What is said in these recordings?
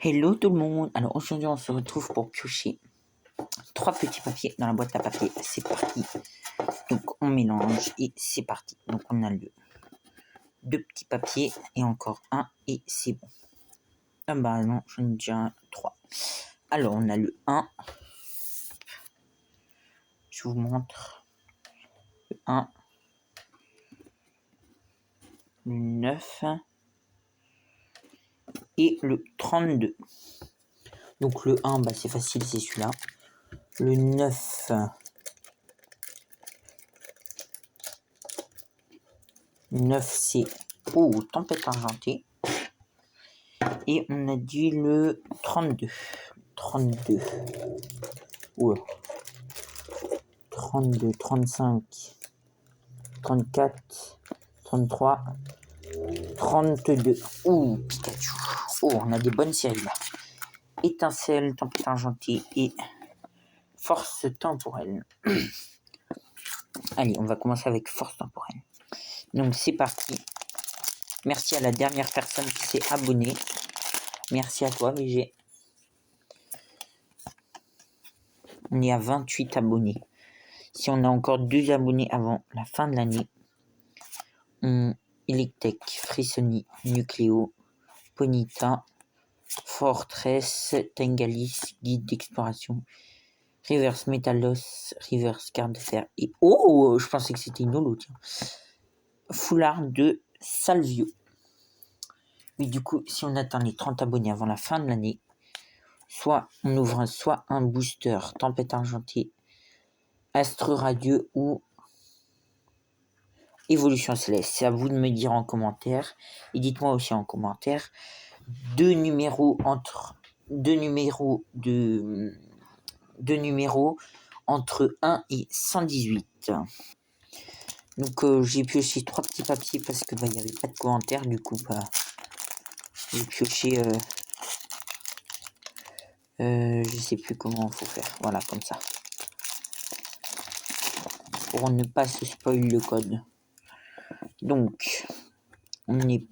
Hello tout le monde. Alors aujourd'hui on se retrouve pour piocher 3 petits papiers dans la boîte à papier. C'est parti. Donc on mélange et c'est parti. Donc on a le 2 petits papiers et encore un et c'est bon. Ah bah non, j'en ai déjà 3. Alors on a le 1. Je vous montre. Le 1. Le 9. Et le 32. Donc le 1, bah c'est facile, c'est celui-là. Le 9. Le 9 c'est tempête argentée. Et on a dit le 32. 32. Oula. 32, 35, 34, 33, 32. Ouh, Pikachu. Oh, on a des bonnes séries là. Étincelle, tempête argentée et force temporelle. Allez, on va commencer avec force temporelle. Donc c'est parti. Merci à la dernière personne qui s'est abonnée. Merci à toi, VG. On est à 28 abonnés. Si on a encore 2 abonnés avant la fin de l'année, Electek, Frissoni, Nucléo, Ponita, Fortress, Tengalis, Guide d'exploration, Reverse Metalos, Reverse Carte de fer et je pensais que c'était une holo, tiens. Foulard de Salvio. Mais du coup, si on atteint les 30 abonnés avant la fin de l'année, soit on ouvre soit un booster Tempête argentée, Astre radieux ou Évolution céleste. C'est à vous de me dire en commentaire. Et dites-moi aussi en commentaire 2 numéros entre 2 numéros entre 1 et 118. Donc j'ai pioché 3 petits papiers parce que il n'y avait pas de commentaires. Du coup j'ai pioché je sais plus comment faut faire. Voilà, comme ça. Pour ne pas se spoil le code. Donc on est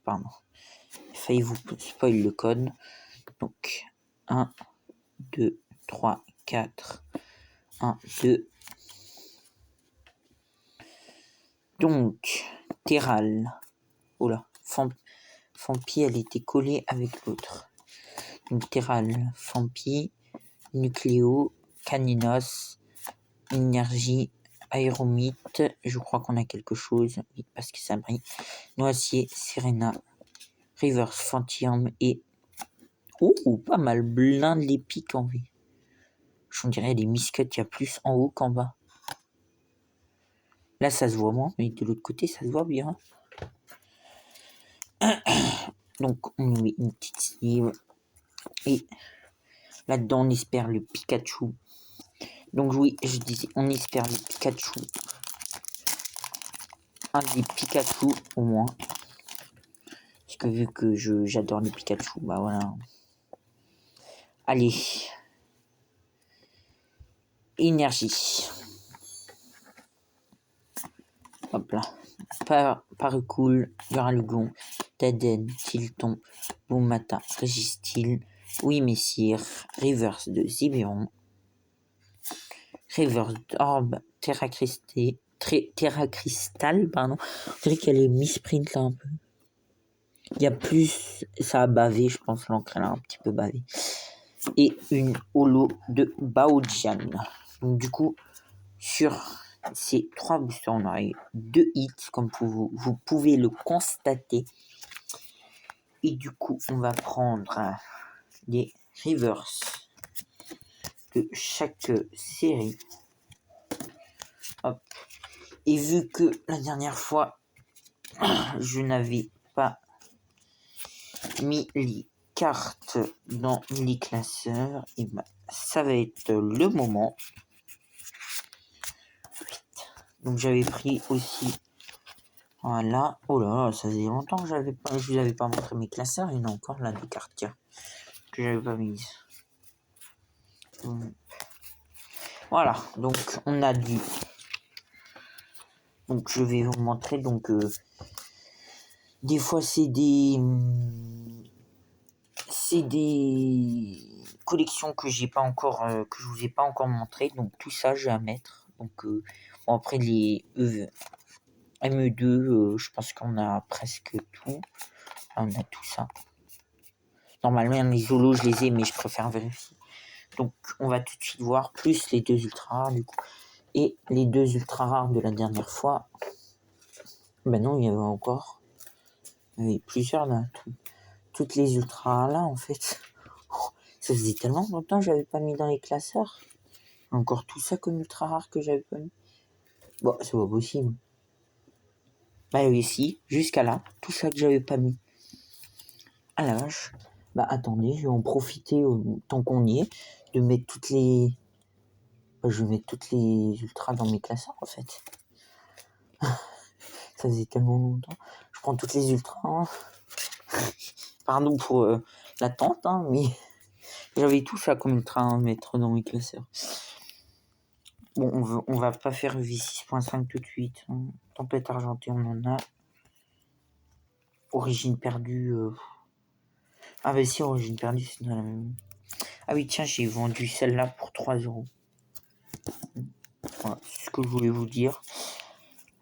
pardon. Il failli vous spoil le code. Donc 1, 2, 3, 4, 1, 2. Donc, Terral. Oh là, Fampi, elle était collée avec l'autre. Donc, Terral, Fampi, Nucléo, Caninos, Énergie, Aéromite. Je crois qu'on a quelque chose. Oui, parce que ça brille. Noisier, Serena, Reverse, Fantium et... Oh, pas mal. Blinde les pics en V. J'en dirais des misquettes, il y a plus en haut qu'en bas. Là, ça se voit moins, mais de l'autre côté, ça se voit bien. Donc, on met une petite sleeve. Et là-dedans, on espère le Pikachu. Donc, oui, je disais, on espère le Pikachu. Un des Pikachu, au moins. Parce que vu que j'adore les Pikachu, bah voilà. Allez. Énergie. Hop là. Paracool, Duralugon, Taden, Tilton, Boumata, Régistil, Oui Messire, Reverse de Zibéron, Reverse d'Orbe, Terra Cristal, pardon. Je dirais qu'elle est misprint là un peu. Il y a plus, ça a bavé, je pense, l'encre elle a un petit peu bavé. Et une holo de Baojian. Donc du coup, sur ces 3 boosters, on aurait 2 hits, comme vous pouvez le constater. Et du coup, on va prendre des reverse de chaque série. Hop. Et vu que la dernière fois, je n'avais pas mis les cartes dans les classeurs, et ben, ça va être le moment. Donc j'avais pris aussi, voilà. Oh là, ça faisait longtemps que je vous avais pas montré mes classeurs. Il y en a encore là des cartes, tiens, que j'avais pas mises. Voilà, donc on a du. Donc je vais vous montrer. Donc des fois c'est des c'est des collections que j'ai pas encore, que je vous ai pas encore montré. Donc tout ça, j'ai à mettre. Donc bon, après les ME2, je pense qu'on a presque tout. Là, on a tout ça. Normalement, les Zolos, je les ai, mais je préfère vérifier. Donc, on va tout de suite voir, plus les 2 ultra rares, du coup. Et les 2 ultra rares de la dernière fois. Ben non, il y avait encore. Il y avait plusieurs là. Toutes les ultra rares là, en fait. Oh, ça faisait tellement longtemps que j'avais pas mis dans les classeurs. Encore tout ça comme ultra rare que j'avais pas mis. Bon, c'est pas possible. Bah oui, si, jusqu'à là, tout ça que j'avais pas mis. Ah la vache. Bah attendez, je vais en profiter tant qu'on y est, de mettre toutes les... Bah, je vais mettre toutes les ultras dans mes classeurs en fait. Ça faisait tellement longtemps. Je prends toutes les ultras. Hein. Pardon pour l'attente, hein, mais j'avais tout ça comme ultra à mettre dans mes classeurs. Bon, on va pas faire V6.5 tout de suite. Hein. Tempête argentée, on en a. Origine perdue. Ah bah si, origine perdue, c'est dans la même. Ah oui, tiens, j'ai vendu celle-là pour 3€. Voilà, c'est ce que je voulais vous dire.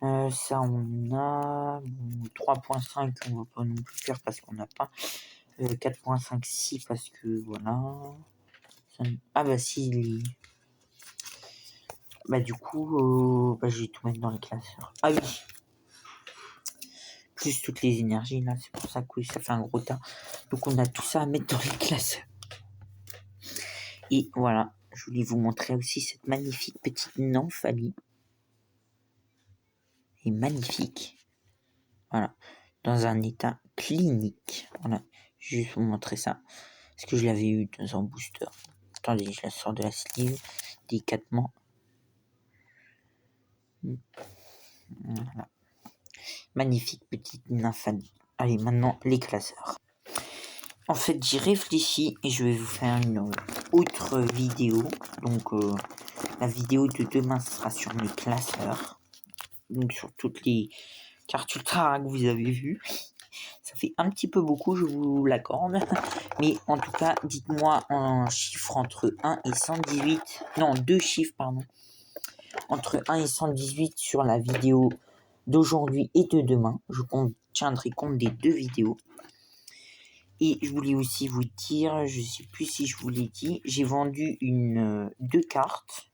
Ça, on a 3.5, on va pas non plus faire parce qu'on n'a pas. 4.5, si, parce que voilà. Ah bah si, bah du coup, bah, je vais tout mettre dans les classeurs. Ah oui. Plus toutes les énergies, là, c'est pour ça que ça fait un gros tas. Donc on a tout ça à mettre dans les classeurs. Et voilà, je voulais vous montrer aussi cette magnifique petite nymphalie. Et magnifique. Voilà. Dans un état clinique. Voilà. Je vais juste vous montrer ça. Parce que je l'avais eu dans un booster. Attendez, je la sors de la sleeve délicatement. Voilà. Magnifique petite nymphalie. Allez, maintenant les classeurs. En fait, j'y réfléchis et je vais vous faire une autre vidéo. Donc, la vidéo de demain sera sur mes classeurs. Donc, sur toutes les cartes ultra rares que vous avez vues. Ça fait un petit peu beaucoup, je vous l'accorde. Mais en tout cas, dites-moi un chiffre entre 1 et 118. Non, 2 chiffres, pardon. Entre 1 et 118 sur la vidéo d'aujourd'hui et de demain. Je tiendrai compte des 2 vidéos. Et je voulais aussi vous dire, je sais plus si je vous l'ai dit, j'ai vendu 2 cartes.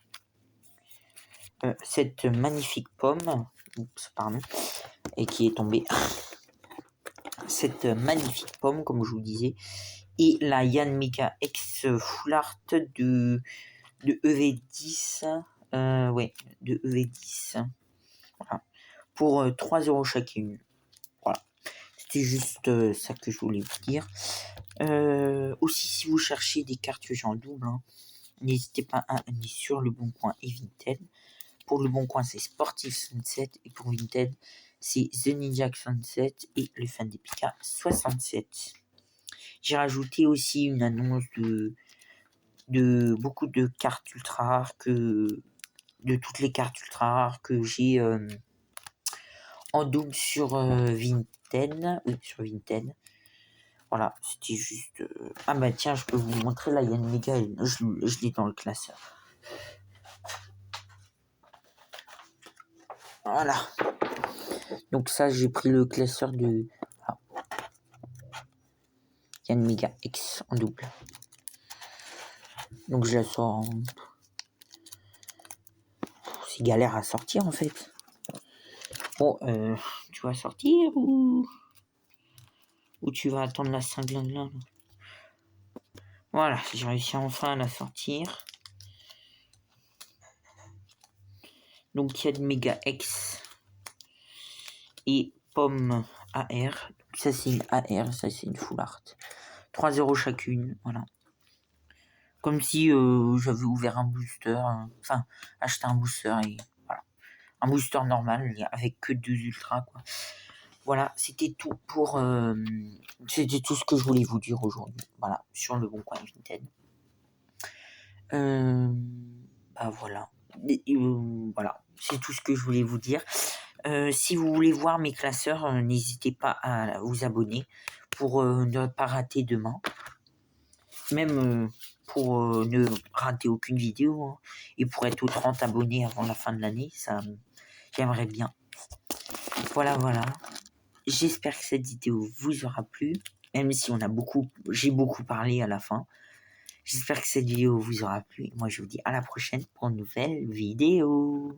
Cette magnifique pomme, pardon, et qui est tombée. Cette magnifique pomme, comme je vous disais, et la Yanmega X Full Art de EV10, ouais, de EV10, voilà, pour 3€ chacune. Voilà, c'était juste ça que je voulais vous dire. Aussi, si vous cherchez des cartouches en double, hein, n'hésitez pas à aller sur Le Bon Coin et Vinted. Pour Le Bon Coin, c'est Sportive Sunset, et pour Vinted, c'est The Ninja Sunset et le Fan des Pika 67. J'ai rajouté aussi une annonce de beaucoup de cartes ultra rares, de toutes les cartes ultra rares que j'ai en double sur Vinted. Oui, sur Vinted. Voilà, c'était juste... Ah bah tiens, je peux vous montrer, là, il y a une méga, je l'ai dans le classeur. Voilà. Donc ça, j'ai pris le classeur de... Ah. Il y a une méga X en double. Donc je la sors en... C'est galère à sortir, en fait. Bon, tu vas sortir ou tu vas attendre la cinglingue là? Voilà, j'ai réussi enfin à la sortir. Donc il y a de Méga X et Pomme AR. Ça c'est une AR, ça c'est une Full Art. 3€ chacune, voilà. Comme si j'avais ouvert un booster, enfin acheté un booster et voilà. Un booster normal avec que 2 ultras quoi. Voilà, c'était tout pour... c'était tout ce que je voulais vous dire aujourd'hui. Voilà, sur Le Bon Coin Vinted. Bah voilà. Voilà, c'est tout ce que je voulais vous dire. Si vous voulez voir mes classeurs, n'hésitez pas à vous abonner pour ne pas rater demain. même pour ne rater aucune vidéo, hein, et pour être aux 30 abonnés avant la fin de l'année, ça, j'aimerais bien. Voilà. J'espère que cette vidéo vous aura plu, même si j'ai beaucoup parlé à la fin. J'espère que cette vidéo vous aura plu. Moi, je vous dis à la prochaine pour une nouvelle vidéo.